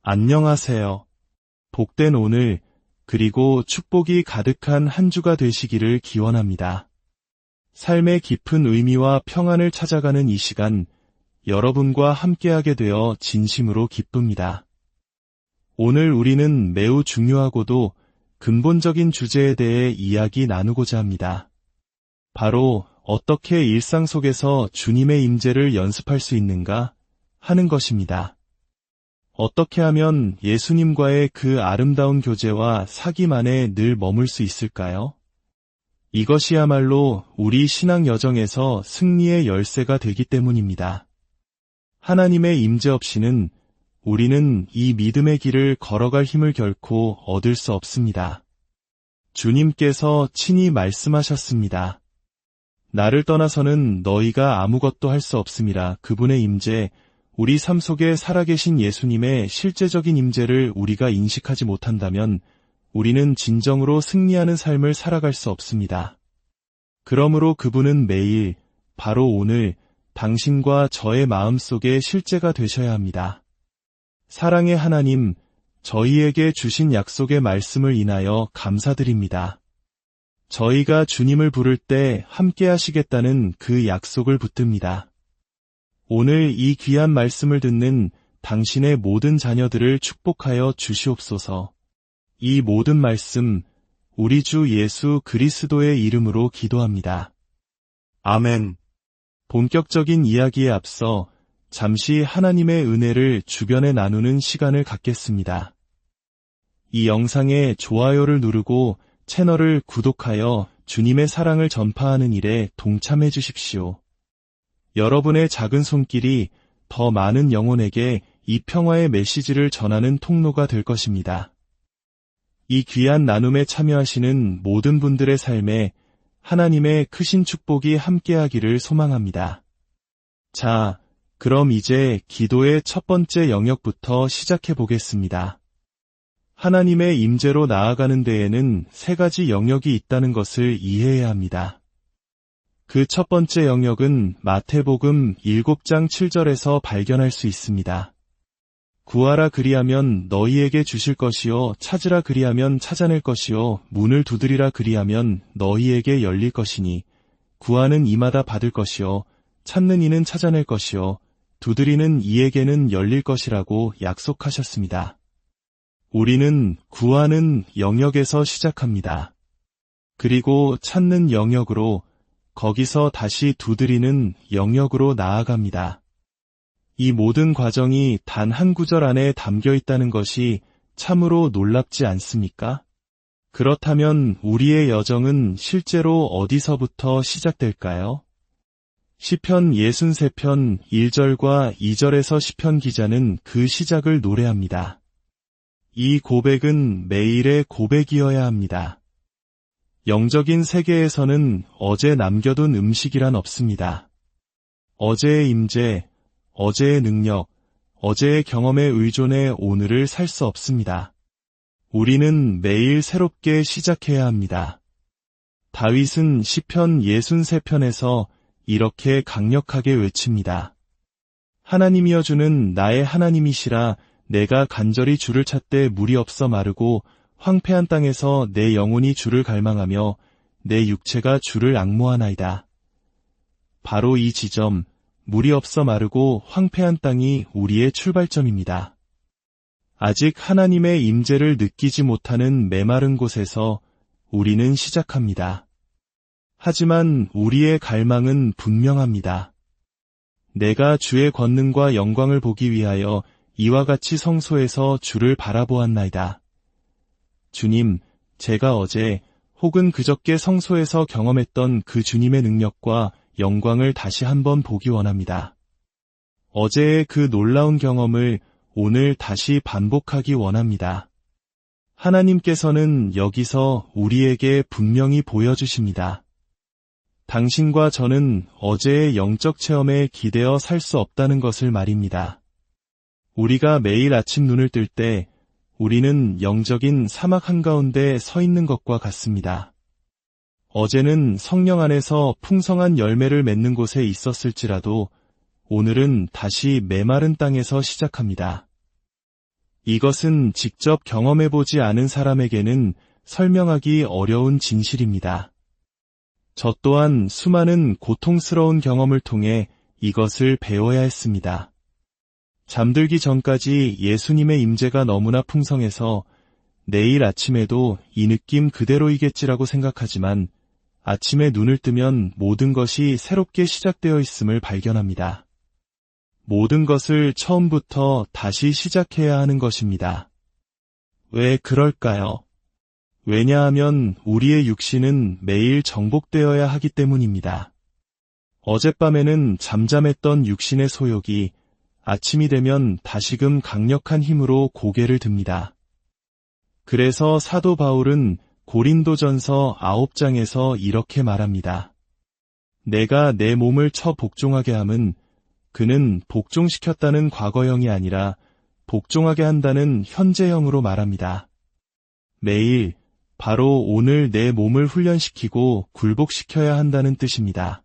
안녕하세요. 복된 오늘, 그리고 축복이 가득한 한 주가 되시기를 기원합니다. 삶의 깊은 의미와 평안을 찾아가는 이 시간, 여러분과 함께하게 되어 진심으로 기쁩니다. 오늘 우리는 매우 중요하고도 근본적인 주제에 대해 이야기 나누고자 합니다. 바로 어떻게 일상 속에서 주님의 임재를 연습할 수 있는가 하는 것입니다. 어떻게 하면 예수님과의 그 아름다운 교제와 사귐 안에 늘 머물 수 있을까요? 이것이야말로 우리 신앙 여정에서 승리의 열쇠가 되기 때문입니다. 하나님의 임재 없이는 우리는 이 믿음의 길을 걸어갈 힘을 결코 얻을 수 없습니다. 주님께서 친히 말씀하셨습니다. 나를 떠나서는 너희가 아무것도 할 수 없음이라. 그분의 임재, 우리 삶 속에 살아계신 예수님의 실제적인 임재를 우리가 인식하지 못한다면 우리는 진정으로 승리하는 삶을 살아갈 수 없습니다. 그러므로 그분은 매일, 바로 오늘, 당신과 저의 마음 속에 실제가 되셔야 합니다. 사랑의 하나님, 저희에게 주신 약속의 말씀을 인하여 감사드립니다. 저희가 주님을 부를 때 함께 하시겠다는 그 약속을 붙듭니다. 오늘 이 귀한 말씀을 듣는 당신의 모든 자녀들을 축복하여 주시옵소서. 이 모든 말씀, 우리 주 예수 그리스도의 이름으로 기도합니다. 아멘. 본격적인 이야기에 앞서 잠시 하나님의 은혜를 주변에 나누는 시간을 갖겠습니다. 이 영상에 좋아요를 누르고 채널을 구독하여 주님의 사랑을 전파하는 일에 동참해 주십시오. 여러분의 작은 손길이 더 많은 영혼에게 이 평화의 메시지를 전하는 통로가 될 것입니다. 이 귀한 나눔에 참여하시는 모든 분들의 삶에 하나님의 크신 축복이 함께하기를 소망합니다. 자, 그럼 이제 기도의 첫 번째 영역부터 시작해 보겠습니다. 하나님의 임재로 나아가는 데에는 세 가지 영역이 있다는 것을 이해해야 합니다. 그 첫 번째 영역은 마태복음 7장 7절에서 발견할 수 있습니다. 구하라 그리하면 너희에게 주실 것이요, 찾으라 그리하면 찾아낼 것이요, 문을 두드리라 그리하면 너희에게 열릴 것이니, 구하는 이마다 받을 것이요, 찾는 이는 찾아낼 것이요, 두드리는 이에게는 열릴 것이라고 약속하셨습니다. 우리는 구하는 영역에서 시작합니다. 그리고 찾는 영역으로, 거기서 다시 두드리는 영역으로 나아갑니다. 이 모든 과정이 단 한 구절 안에 담겨 있다는 것이 참으로 놀랍지 않습니까? 그렇다면 우리의 여정은 실제로 어디서부터 시작될까요? 시편 63편 1절과 2절에서 시편 기자는 그 시작을 노래합니다. 이 고백은 매일의 고백이어야 합니다. 영적인 세계에서는 어제 남겨둔 음식이란 없습니다. 어제의 임재, 어제의 능력, 어제의 경험에 의존해 오늘을 살 수 없습니다. 우리는 매일 새롭게 시작해야 합니다. 다윗은 시편 63편에서 이렇게 강력하게 외칩니다. 하나님이여 주는 나의 하나님이시라. 내가 간절히 주를 찾되 물이 없어 마르고 황폐한 땅에서 내 영혼이 주를 갈망하며 내 육체가 주를 앙모하나이다. 바로 이 지점, 물이 없어 마르고 황폐한 땅이 우리의 출발점입니다. 아직 하나님의 임재를 느끼지 못하는 메마른 곳에서 우리는 시작합니다. 하지만 우리의 갈망은 분명합니다. 내가 주의 권능과 영광을 보기 위하여 이와 같이 성소에서 주를 바라보았나이다. 주님, 제가 어제 혹은 그저께 성소에서 경험했던 그 주님의 능력과 영광을 다시 한번 보기 원합니다. 어제의 그 놀라운 경험을 오늘 다시 반복하기 원합니다. 하나님께서는 여기서 우리에게 분명히 보여주십니다. 당신과 저는 어제의 영적 체험에 기대어 살 수 없다는 것을 말입니다. 우리가 매일 아침 눈을 뜰 때 우리는 영적인 사막 한가운데 서 있는 것과 같습니다. 어제는 성령 안에서 풍성한 열매를 맺는 곳에 있었을지라도 오늘은 다시 메마른 땅에서 시작합니다. 이것은 직접 경험해보지 않은 사람에게는 설명하기 어려운 진실입니다. 저 또한 수많은 고통스러운 경험을 통해 이것을 배워야 했습니다. 잠들기 전까지 예수님의 임재가 너무나 풍성해서 내일 아침에도 이 느낌 그대로이겠지라고 생각하지만 아침에 눈을 뜨면 모든 것이 새롭게 시작되어 있음을 발견합니다. 모든 것을 처음부터 다시 시작해야 하는 것입니다. 왜 그럴까요? 왜냐하면 우리의 육신은 매일 정복되어야 하기 때문입니다. 어젯밤에는 잠잠했던 육신의 소욕이 아침이 되면 다시금 강력한 힘으로 고개를 듭니다. 그래서 사도 바울은 고린도전서 9장에서 이렇게 말합니다. 내가 내 몸을 쳐 복종하게 함은 그는 복종시켰다는 과거형이 아니라 복종하게 한다는 현재형으로 말합니다. 매일 바로 오늘 내 몸을 훈련시키고 굴복시켜야 한다는 뜻입니다.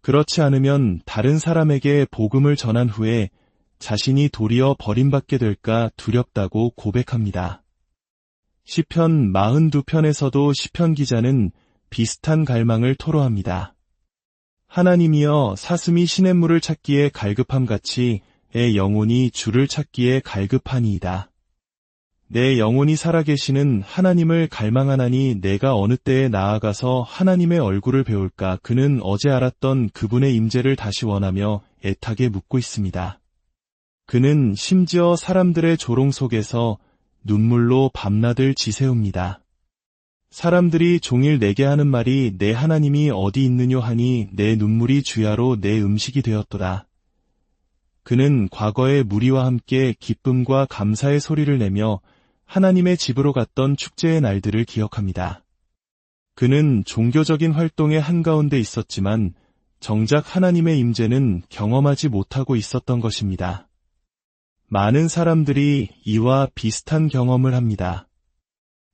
그렇지 않으면 다른 사람에게 복음을 전한 후에 자신이 도리어 버림받게 될까 두렵다고 고백합니다. 시편 42편에서도 시편 기자는 비슷한 갈망을 토로합니다. 하나님이여 사슴이 시냇물을 찾기에 갈급함같이 내 영혼이 주를 찾기에 갈급하니이다. 내 영혼이 살아계시는 하나님을 갈망하나니 내가 어느 때에 나아가서 하나님의 얼굴을 배울까. 그는 어제 알았던 그분의 임재를 다시 원하며 애타게 묻고 있습니다. 그는 심지어 사람들의 조롱 속에서 눈물로 밤낮을 지새웁니다. 사람들이 종일 내게 하는 말이 내 하나님이 어디 있느뇨 하니 내 눈물이 주야로 내 음식이 되었도다. 그는 과거의 무리와 함께 기쁨과 감사의 소리를 내며 하나님의 집으로 갔던 축제의 날들을 기억합니다. 그는 종교적인 활동의 한가운데 있었지만 정작 하나님의 임재는 경험하지 못하고 있었던 것입니다. 많은 사람들이 이와 비슷한 경험을 합니다.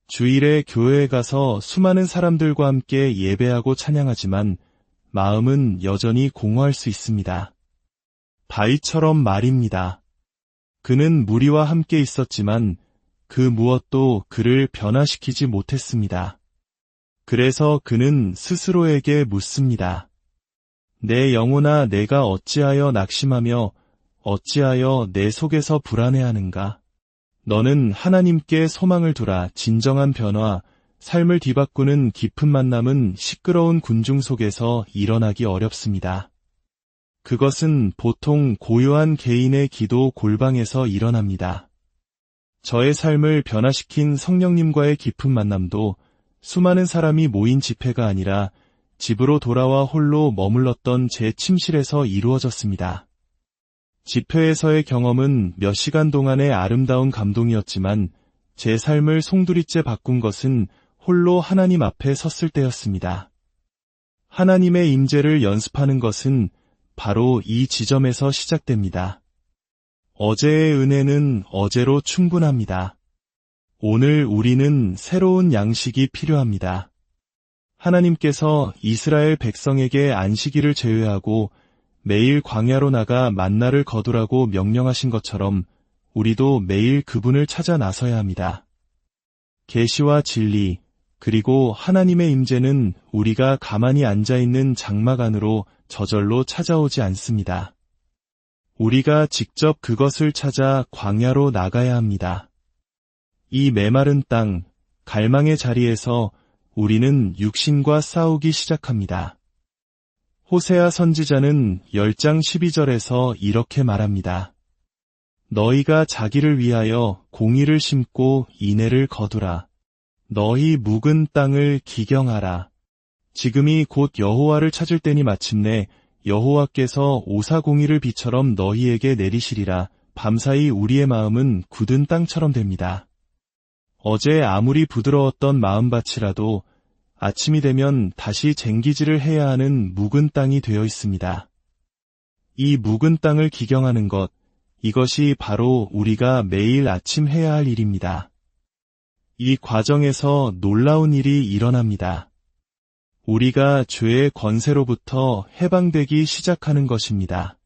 주일에 교회에 가서 수많은 사람들과 함께 예배하고 찬양하지만 마음은 여전히 공허할 수 있습니다. 바위처럼 말입니다. 그는 무리와 함께 있었지만 그 무엇도 그를 변화시키지 못했습니다. 그래서 그는 스스로에게 묻습니다. 내 영혼아 내가 어찌하여 낙심하며 어찌하여 내 속에서 불안해하는가? 너는 하나님께 소망을 두라. 진정한 변화, 삶을 뒤바꾸는 깊은 만남은 시끄러운 군중 속에서 일어나기 어렵습니다. 그것은 보통 고요한 개인의 기도 골방에서 일어납니다. 저의 삶을 변화시킨 성령님과의 깊은 만남도 수많은 사람이 모인 집회가 아니라 집으로 돌아와 홀로 머물렀던 제 침실에서 이루어졌습니다. 집회에서의 경험은 몇 시간 동안의 아름다운 감동이었지만 제 삶을 송두리째 바꾼 것은 홀로 하나님 앞에 섰을 때였습니다. 하나님의 임재를 연습하는 것은 바로 이 지점에서 시작됩니다. 어제의 은혜는 어제로 충분합니다. 오늘 우리는 새로운 양식이 필요합니다. 하나님께서 이스라엘 백성에게 안식일을 제외하고 매일 광야로 나가 만나를 거두라고 명령하신 것처럼 우리도 매일 그분을 찾아 나서야 합니다. 계시와 진리, 그리고 하나님의 임재는 우리가 가만히 앉아있는 장막 안으로 저절로 찾아오지 않습니다. 우리가 직접 그것을 찾아 광야로 나가야 합니다. 이 메마른 땅, 갈망의 자리에서 우리는 육신과 싸우기 시작합니다. 호세아 선지자는 10장 12절에서 이렇게 말합니다. 너희가 자기를 위하여 공의를 심고 인애를 거두라. 너희 묵은 땅을 기경하라. 지금이 곧 여호와를 찾을 때니 마침내 여호와께서 오사공의를 비처럼 너희에게 내리시리라. 밤사이 우리의 마음은 굳은 땅처럼 됩니다. 어제 아무리 부드러웠던 마음밭이라도 아침이 되면 다시 쟁기질을 해야 하는 묵은 땅이 되어 있습니다. 이 묵은 땅을 기경하는 것, 이것이 바로 우리가 매일 아침 해야 할 일입니다. 이 과정에서 놀라운 일이 일어납니다. 우리가 죄의 권세로부터 해방되기 시작하는 것입니다.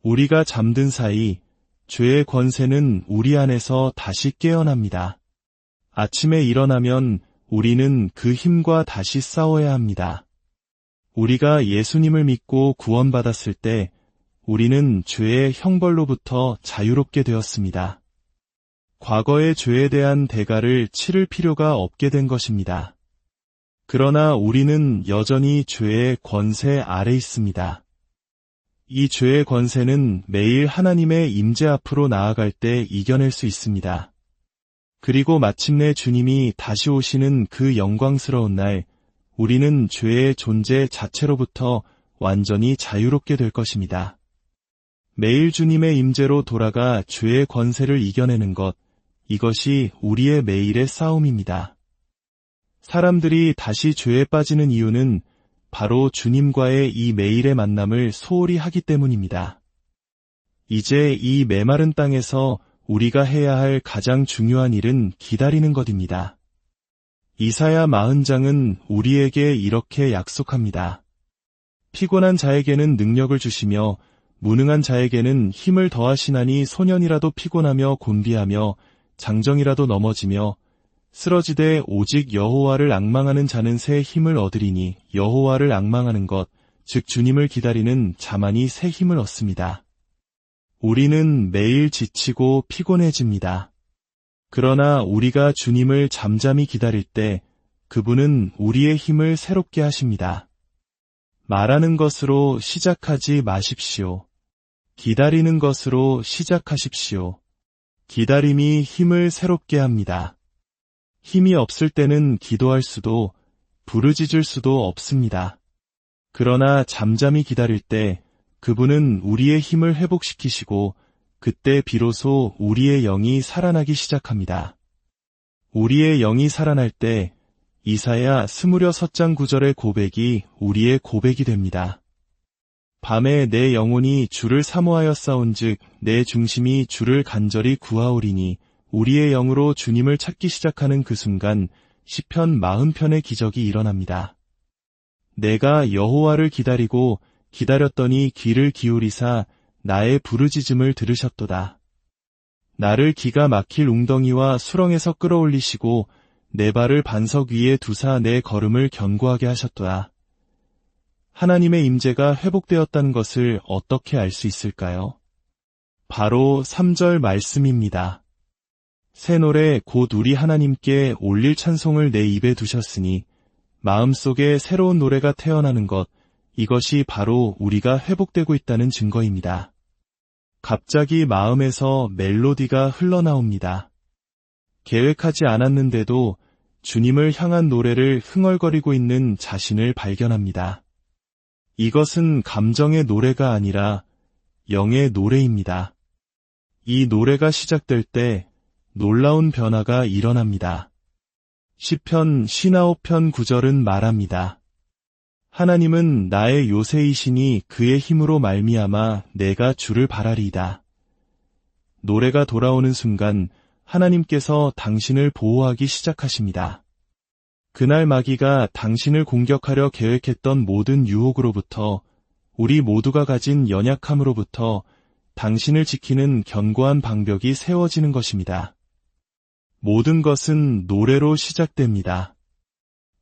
우리가 잠든 사이 죄의 권세는 우리 안에서 다시 깨어납니다. 아침에 일어나면 우리는 그 힘과 다시 싸워야 합니다. 우리가 예수님을 믿고 구원받았을 때 우리는 죄의 형벌로부터 자유롭게 되었습니다. 과거의 죄에 대한 대가를 치를 필요가 없게 된 것입니다. 그러나 우리는 여전히 죄의 권세 아래 있습니다. 이 죄의 권세는 매일 하나님의 임재 앞으로 나아갈 때 이겨낼 수 있습니다. 그리고 마침내 주님이 다시 오시는 그 영광스러운 날, 우리는 죄의 존재 자체로부터 완전히 자유롭게 될 것입니다. 매일 주님의 임재로 돌아가 죄의 권세를 이겨내는 것, 이것이 우리의 매일의 싸움입니다. 사람들이 다시 죄에 빠지는 이유는 바로 주님과의 이 매일의 만남을 소홀히 하기 때문입니다. 이제 이 메마른 땅에서 우리가 해야 할 가장 중요한 일은 기다리는 것입니다. 이사야 40장은 우리에게 이렇게 약속합니다. 피곤한 자에게는 능력을 주시며 무능한 자에게는 힘을 더하시나니 소년이라도 피곤하며 곤비하며 장정이라도 넘어지며 쓰러지되 오직 여호와를 앙망하는 자는 새 힘을 얻으리니 여호와를 앙망하는 것, 즉 주님을 기다리는 자만이 새 힘을 얻습니다. 우리는 매일 지치고 피곤해집니다. 그러나 우리가 주님을 잠잠히 기다릴 때 그분은 우리의 힘을 새롭게 하십니다. 말하는 것으로 시작하지 마십시오. 기다리는 것으로 시작하십시오. 기다림이 힘을 새롭게 합니다. 힘이 없을 때는 기도할 수도 부르짖을 수도 없습니다. 그러나 잠잠히 기다릴 때 그분은 우리의 힘을 회복시키시고 그때 비로소 우리의 영이 살아나기 시작합니다. 우리의 영이 살아날 때 이사야 26장 9절의 고백이 우리의 고백이 됩니다. 밤에 내 영혼이 주를 사모하였사온즉 내 중심이 주를 간절히 구하오리니 우리의 영으로 주님을 찾기 시작하는 그 순간 시편 40편의 기적이 일어납니다. 내가 여호와를 기다리고 기다렸더니 귀를 기울이사 나의 부르짖음을 들으셨도다. 나를 기가 막힐 웅덩이와 수렁에서 끌어올리시고 내 발을 반석 위에 두사 내 걸음을 견고하게 하셨도다. 하나님의 임재가 회복되었다는 것을 어떻게 알 수 있을까요? 바로 3절 말씀입니다. 새 노래 곧 우리 하나님께 올릴 찬송을 내 입에 두셨으니 마음속에 새로운 노래가 태어나는 것, 이것이 바로 우리가 회복되고 있다는 증거입니다. 갑자기 마음에서 멜로디가 흘러나옵니다. 계획하지 않았는데도 주님을 향한 노래를 흥얼거리고 있는 자신을 발견합니다. 이것은 감정의 노래가 아니라 영의 노래입니다. 이 노래가 시작될 때 놀라운 변화가 일어납니다. 시편 59편 9절은 말합니다. 하나님은 나의 요새이시니 그의 힘으로 말미암아 내가 주를 바라리이다. 노래가 돌아오는 순간 하나님께서 당신을 보호하기 시작하십니다. 그날 마귀가 당신을 공격하려 계획했던 모든 유혹으로부터, 우리 모두가 가진 연약함으로부터 당신을 지키는 견고한 방벽이 세워지는 것입니다. 모든 것은 노래로 시작됩니다.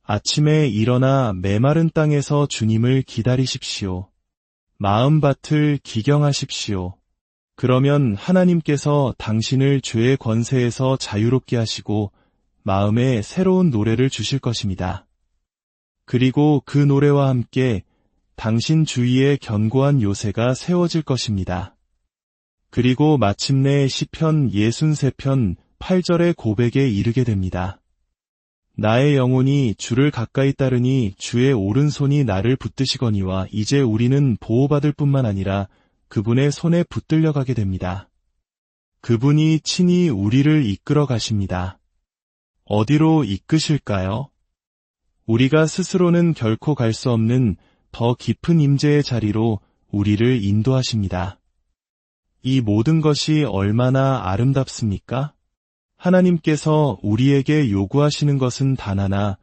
아침에 일어나 메마른 땅에서 주님을 기다리십시오. 마음밭을 기경하십시오. 그러면 하나님께서 당신을 죄의 권세에서 자유롭게 하시고 마음에 새로운 노래를 주실 것입니다. 그리고 그 노래와 함께 당신 주위에 견고한 요새가 세워질 것입니다. 그리고 마침내 시편 63편 8절의 고백에 이르게 됩니다. 나의 영혼이 주를 가까이 따르니 주의 오른손이 나를 붙드시거니와 이제 우리는 보호받을 뿐만 아니라 그분의 손에 붙들려 가게 됩니다. 그분이 친히 우리를 이끌어 가십니다. 어디로 이끄실까요? 우리가 스스로는 결코 갈 수 없는 더 깊은 임재의 자리로 우리를 인도하십니다. 이 모든 것이 얼마나 아름답습니까? 하나님께서 우리에게 요구하시는 것은 단 하나,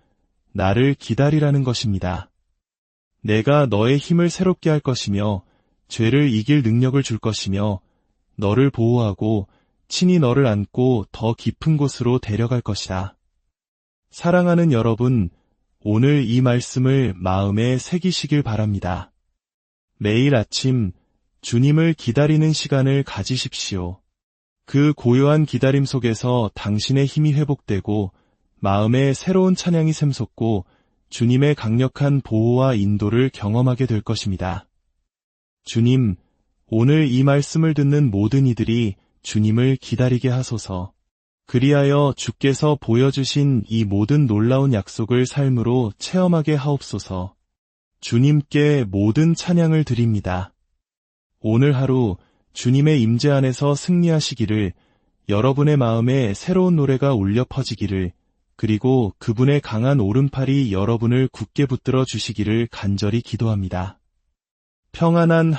나를 기다리라는 것입니다. 내가 너의 힘을 새롭게 할 것이며 죄를 이길 능력을 줄 것이며 너를 보호하고 친히 너를 안고 더 깊은 곳으로 데려갈 것이다. 사랑하는 여러분, 오늘 이 말씀을 마음에 새기시길 바랍니다. 매일 아침 주님을 기다리는 시간을 가지십시오. 그 고요한 기다림 속에서 당신의 힘이 회복되고 마음에 새로운 찬양이 샘솟고 주님의 강력한 보호와 인도를 경험하게 될 것입니다. 주님, 오늘 이 말씀을 듣는 모든 이들이 주님을 기다리게 하소서. 그리하여 주께서 보여주신 이 모든 놀라운 약속을 삶으로 체험하게 하옵소서. 주님께 모든 찬양을 드립니다. 오늘 하루 주님의 임재 안에서 승리하시기를, 여러분의 마음에 새로운 노래가 울려 퍼지기를, 그리고 그분의 강한 오른팔이 여러분을 굳게 붙들어 주시기를 간절히 기도합니다. 평안한